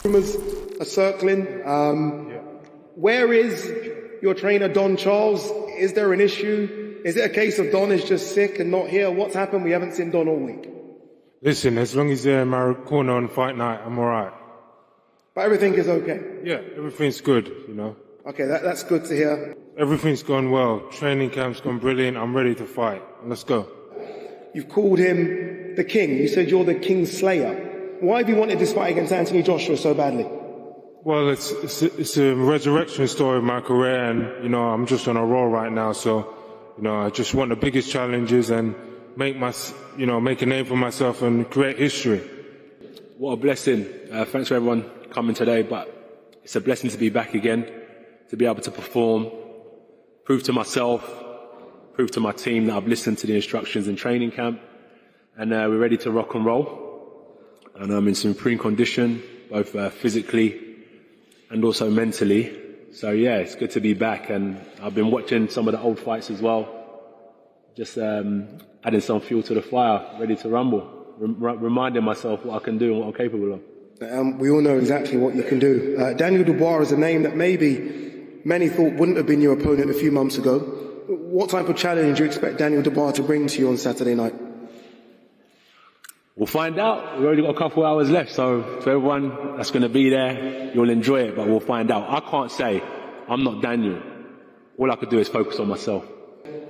Rumours are circling. Where is your trainer, Don Charles? Is there an issue? Is it a case of Don is just sick and not here? What's happened? We haven't seen Don all week. Listen, as long as they're in my corner on fight night, I'm all right. But everything is okay? Yeah, everything's good, you know. Okay, that's good to hear. Everything's gone well. Training camp's gone brilliant. I'm ready to fight. Let's go. You've called him the king. You said you're the king slayer. Why have you wanted this fight against Anthony Joshua so badly? Well, it's a resurrection story of my career, and, you know, I'm just on a roll right now. So, you know, I just want the biggest challenges and make a name for myself and create history. What a blessing. Thanks for everyone coming today, but it's a blessing to be back again, to be able to perform, prove to myself, prove to my team that I've listened to the instructions in training camp, and we're ready to rock and roll. And I'm in supreme condition, both physically and also mentally. So yeah, it's good to be back, and I've been watching some of the old fights as well, just adding some fuel to the fire, ready to rumble, reminding myself what I can do and what I'm capable of. We all know exactly what you can do. Daniel Dubois is a name that maybe many thought wouldn't have been your opponent a few months ago. What type of challenge do you expect Daniel Dubois to bring to you on Saturday night? We'll find out. We've already got a couple of hours left, so to everyone that's going to be there, you'll enjoy it, but we'll find out. I can't say I'm not Daniel. All I could do is focus on myself.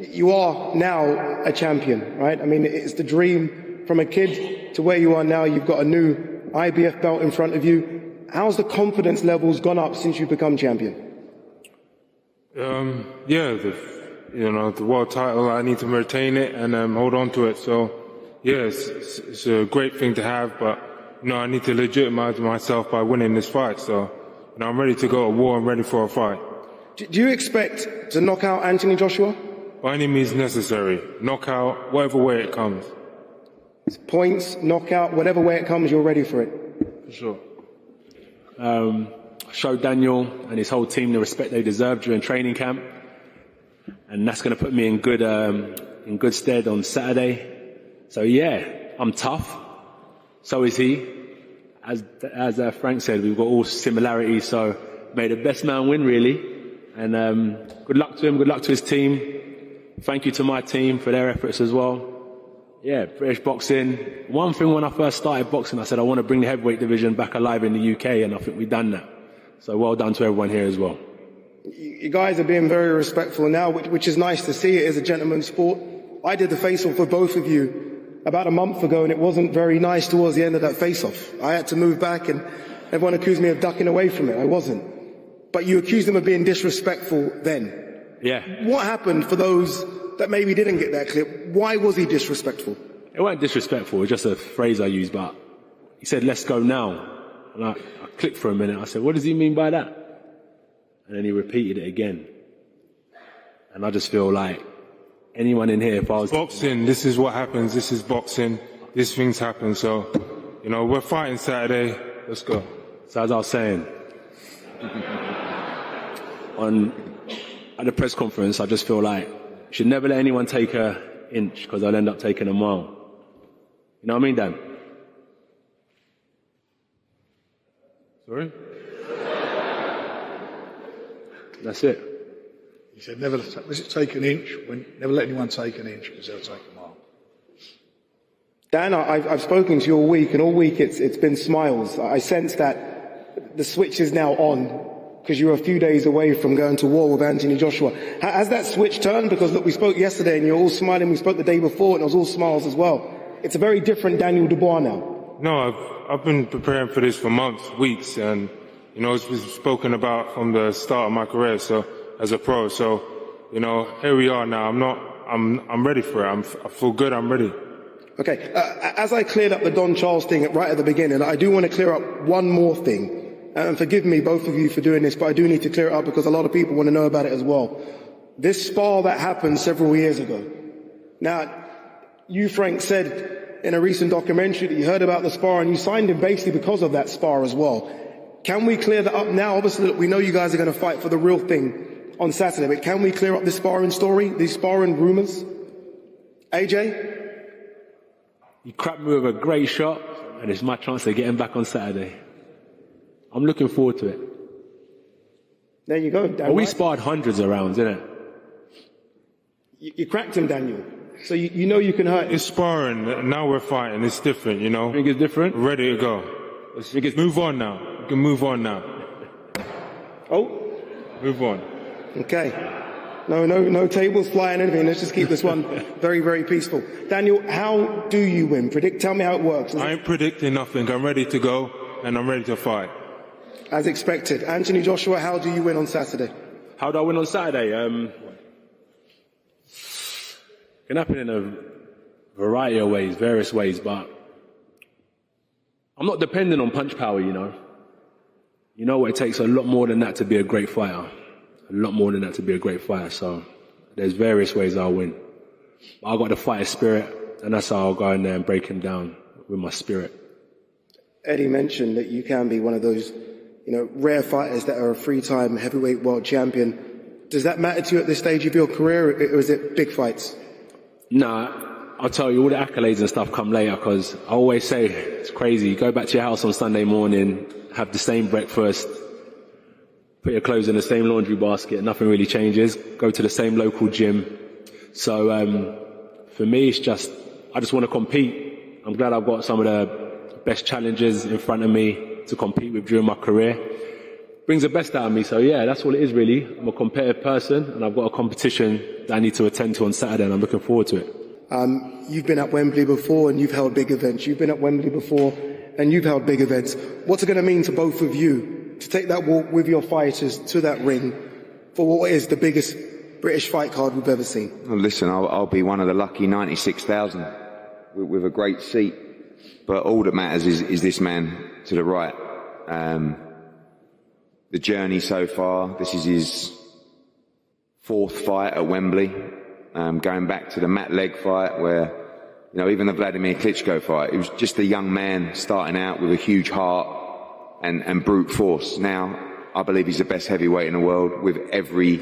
You are now a champion, right? I mean, it's the dream from a kid to where you are now. You've got a new IBF belt in front of you. How's the confidence levels gone up since you've become champion? The world title, I need to retain it and hold on to it. So, yeah, it's a great thing to have, but, you know, I need to legitimize myself by winning this fight. So, you know, I'm ready to go to war. I'm ready for a fight. Do you expect to knock out Anthony Joshua? By any means necessary. Knockout, whatever way it comes. Points, knockout, whatever way it comes, you're ready for it. For sure. Show Daniel and his whole team the respect they deserve during training camp, and that's going to put me in good stead on Saturday. So yeah, I'm tough. So is he. As Frank said, we've got all similarities. So may the best man win, really. And good luck to him. Good luck to his team. Thank you to my team for their efforts as well. Yeah, British boxing. One thing when I first started boxing, I said I want to bring the heavyweight division back alive in the UK, and I think we've done that. So well done to everyone here as well. You guys are being very respectful now, which is nice to see. It is a gentleman's sport. I did the face-off for both of you about a month ago, and it wasn't very nice towards the end of that face-off. I had to move back, and everyone accused me of ducking away from it. I wasn't. But you accused him of being disrespectful then. Yeah. What happened for those that maybe didn't get that clip? Why was he disrespectful? It wasn't disrespectful, it was just a phrase I used, but he said, "Let's go now." And I clicked for a minute. I said, "What does he mean by that?" And then he repeated it again. And I just feel like anyone in here, if I was... Boxing, this is what happens. This is boxing. These things happen. So, you know, we're fighting Saturday. Let's go. So as I was saying, at the press conference, I just feel like you should never let anyone take an inch, because I'll end up taking a mile. You know what I mean, Dan? Sorry? That's it. He said, never take an inch, never let anyone take an inch, because they'll take a mile. Dan, I've spoken to you all week, and all week it's been smiles. I sense that the switch is now on, because you're a few days away from going to war with Anthony Joshua. Has that switch turned? Because look, we spoke yesterday and you're all smiling. We spoke the day before and it was all smiles as well. It's a very different Daniel Dubois now. No, I've been preparing for this for months, weeks, and, you know, it's been spoken about from the start of my career, so, as a pro. So, you know, here we are now. I'm ready for it. I feel good. I'm ready. Okay. As I cleared up the Don Charles thing right at the beginning, I do want to clear up one more thing. And forgive me, both of you, for doing this, but I do need to clear it up because a lot of people want to know about it as well. This spar that happened several years ago. Now, you, Frank, said in a recent documentary that you heard about the spar and you signed him basically because of that spar as well. Can we clear that up now? Obviously, we know you guys are going to fight for the real thing on Saturday, but can we clear up this sparring story, these sparring rumours? AJ? You cracked me with a great shot, and it's my chance to get him back on Saturday. I'm looking forward to it. There you go, Dan. Well, we sparred hundreds of rounds, innit? You cracked him, Daniel. So you know you can hurt him. It's sparring. Now we're fighting. It's different, you know. Think it's different? Ready to go. Let's move on now. We can move on now. Oh, Move on. okay. No tables flying, anything. Let's just keep this one very, very peaceful. Daniel, how do you win? Tell me how it works. I ain't predicting nothing. I'm ready to go, and I'm ready to fight. As expected. Anthony Joshua, how do you win on Saturday? How do I win on Saturday? Can happen in a variety of ways, various ways, but I'm not dependent on punch power, you know. You know what, it takes a lot more than that to be a great fighter. A lot more than that to be a great fighter, so there's various ways I'll win. But I've got the fighter spirit, and that's how I'll go in there and break him down with my spirit. Eddie mentioned that you can be one of those, rare fighters that are a three-time heavyweight world champion. Does that matter to you at this stage of your career, or is it big fights? Nah, I'll tell you, all the accolades and stuff come later, because I always say, it's crazy, you go back to your house on Sunday morning, have the same breakfast, put your clothes in the same laundry basket, nothing really changes, go to the same local gym. So for me, it's just, I just want to compete. I'm glad I've got some of the best challenges in front of me to compete with during my career. Brings the best out of me, so yeah, that's all it is really. I'm a competitive person, and I've got a competition that I need to attend to on Saturday, and I'm looking forward to it. You've been at Wembley before, and you've held big events. You've been at Wembley before, and you've held big events. What's it going to mean to both of you to take that walk with your fighters to that ring for what is the biggest British fight card we've ever seen? Well, listen, I'll be one of the lucky 96,000 with a great seat. But all that matters is this man to the right. The journey so far, this is his fourth fight at Wembley, going back to the Matt Legg fight where, even the Vladimir Klitschko fight, he was just a young man starting out with a huge heart and brute force. Now, I believe he's the best heavyweight in the world with every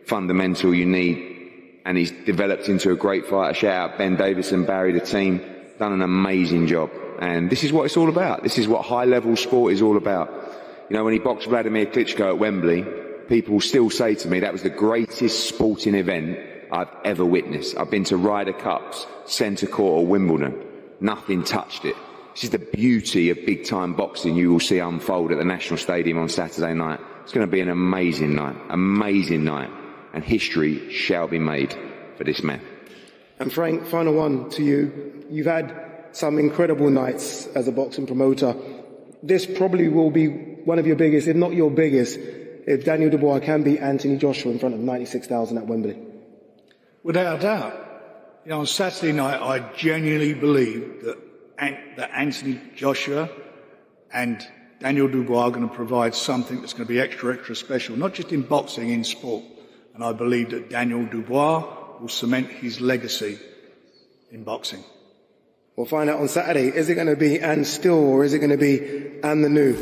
fundamental you need, and he's developed into a great fighter. Shout out Ben Davison, Barry, the team, done an amazing job. And this is what it's all about. This is what high-level sport is all about. When he boxed Vladimir Klitschko at Wembley, people still say to me that was the greatest sporting event I've ever witnessed. I've been to Ryder Cups, Centre Court or Wimbledon. Nothing touched it. This is the beauty of big-time boxing you will see unfold at the National Stadium on Saturday night. It's going to be an amazing night, and history shall be made for this man. And Frank, final one to you. You've had some incredible nights as a boxing promoter. This probably will be one of your biggest, if not your biggest, if Daniel Dubois can beat Anthony Joshua in front of 96,000 at Wembley. Without a doubt. On Saturday night, I genuinely believe that Anthony Joshua and Daniel Dubois are going to provide something that's going to be extra special, not just in boxing, in sport. And I believe that Daniel Dubois will cement his legacy in boxing. We'll find out on Saturday. Is it going to be and still, or is it going to be and the new?